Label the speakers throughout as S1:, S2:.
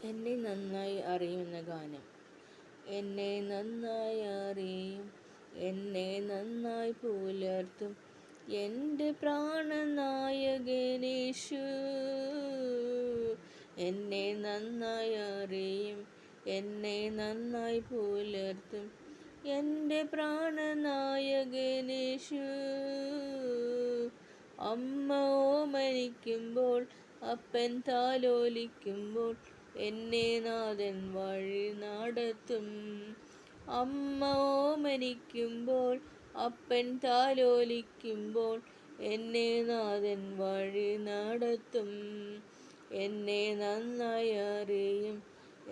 S1: എന്നെ നന്നായി അറിയുന്ന ഗാനം. എന്നെ നന്നായി അറിയും, എന്നെ നന്നായി പുലർത്തും എൻ്റെ പ്രാണനായകനേശു. എന്നെ നന്നായി അറിയും, എന്നെ നന്നായി പുലർത്തും എൻ്റെ പ്രാണനായകനേശു. അമ്മ ഓമനിക്കുമ്പോൾ, അപ്പൻ താലോലിക്കുമ്പോൾ എന്നെ നാഥൻ വഴി നടത്തും. അമ്മ ഓമനിക്കുമ്പോൾ, അപ്പൻ താലോലിക്കുമ്പോൾ എന്നെ നാഥൻ വഴി നടത്തും. എന്നെ നന്നായി അറിയും,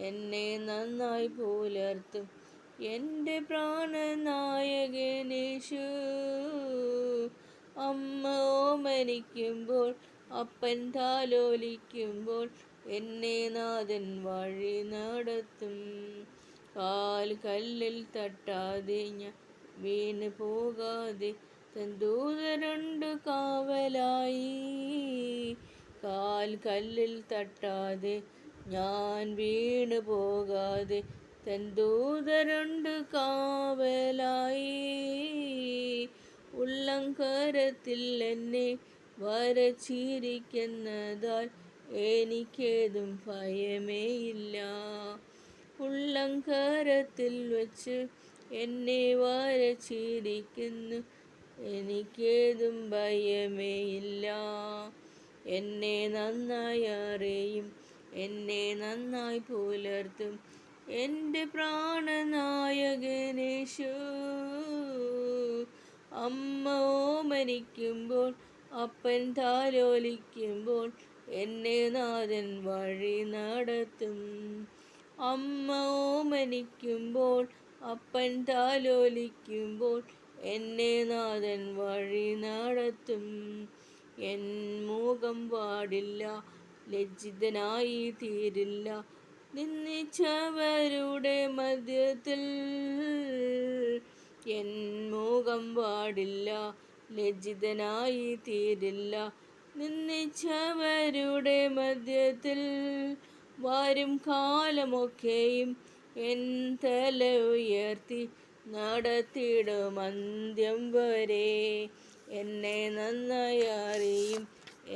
S1: എന്നെ നന്നായി പുലർത്തും എൻ്റെ പ്രാണനായകനേശു. അമ്മ ഓമനിക്കുമ്പോൾ, അപ്പൻ താലോലിക്കുമ്പോൾ എന്നെ നാഥൻ വഴി നടത്തും. കാൽ കല്ലിൽ തട്ടാതെ ഞാൻ വീണ് പോകാതെ തൻ ദൂതരുണ്ട് കാവലായി. കാൽ കല്ലിൽ തട്ടാതെ ഞാൻ വീണ് പോകാതെ തൻ ദൂതരുണ്ട് കാവലായി. ഉള്ളംകരത്തിൽ എന്നെ വരച്ചിരിക്കുന്നതാൽ എനിക്കേതും ഭയമേയില്ല. ഉള്ളംകരത്തിൽ വച്ച് എന്നെ വരച്ചിരിക്കുന്നു, എനിക്കേതും ഭയമേയില്ല. എന്നെ നന്നായി അറിയും, എന്നെ നന്നായി പുലർത്തും എൻ്റെ പ്രാണനായകനേശു. അമ്മ ഓമനിക്കുമ്പോൾ, അപ്പൻ താലോലിക്കുമ്പോൾ എന്നെ നാഥൻ വഴി നടത്തും. അമ്മ ഓമനിക്കുമ്പോൾ, അപ്പൻ താലോലിക്കുമ്പോൾ എന്നെ നാഥൻ വഴി നടത്തും. എൻ മുഖം വാടില്ല, ലജ്ജിതനായി തീരില്ല നിന്ദിച്ചവരുടെ മധ്യത്തിൽ. എൻ മുഖം വാടില്ല, ലജ്ജിതനായി തീരില്ല നിന്ദിച്ചവരുടെ മധ്യത്തിൽ. വരും കാലമൊക്കെയും എൻ തല ഉയർത്തി നടത്തിയിടും അന്ത്യം വരെ. എന്നെ നന്നായി അറിയും,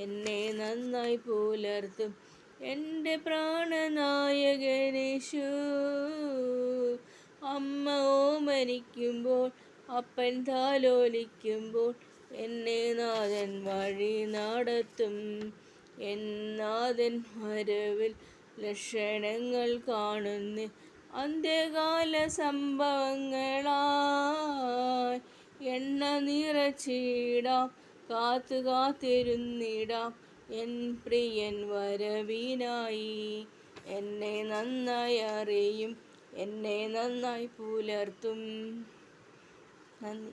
S1: എന്നെ നന്നായി പുലർത്തും എൻ്റെ പ്രാണനായകനേശു. അമ്മ ഓമനിക്കുമ്പോൾ, അപ്പൻ താലോലിക്കുമ്പോൾ എന്നെ നാഥൻ വഴി നടത്തും. എൻ നാഥൻ വരവിൽ ലക്ഷണങ്ങൾ കാണുന്നു, അന്ത്യകാല സംഭവങ്ങളായി. എണ്ണ നിറച്ചിടാം, കാത്തു കാത്തിരുന്നിടാം എൻ പ്രിയൻ വരവിനായി. എന്നെ നന്നായി അറിയും, എന്നെ നന്നായി പുലർത്തും. നന്ദി.